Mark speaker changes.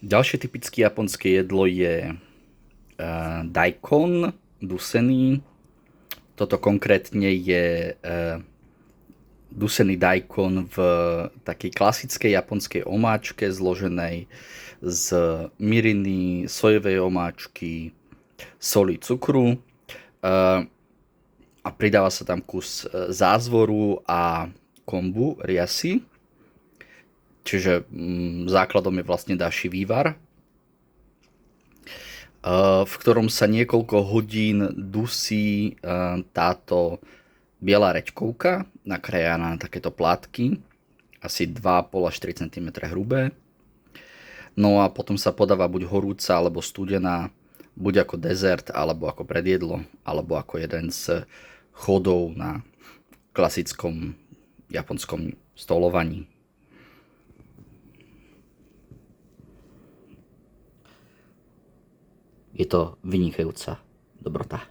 Speaker 1: Ďalšie typické japonské jedlo je daikon dusený. Toto konkrétne je dusený daikon v takej klasickej japonskej omáčke zloženej z miriny, sojovej omáčky, soli, cukru a pridáva sa tam kus zázvoru a kombu, riasy. Čiže základom je vlastne dashi vývar, v ktorom sa niekoľko hodín dusí táto biela reďkovka, nakrájaná na takéto plátky, asi 2,5 až 3 cm hrubé. No a potom sa podáva buď horúca, alebo studená, buď ako dezert, alebo ako predjedlo, alebo ako jeden z chodov na klasickom japonskom stolovaní. Je to vynikajúca dobrota.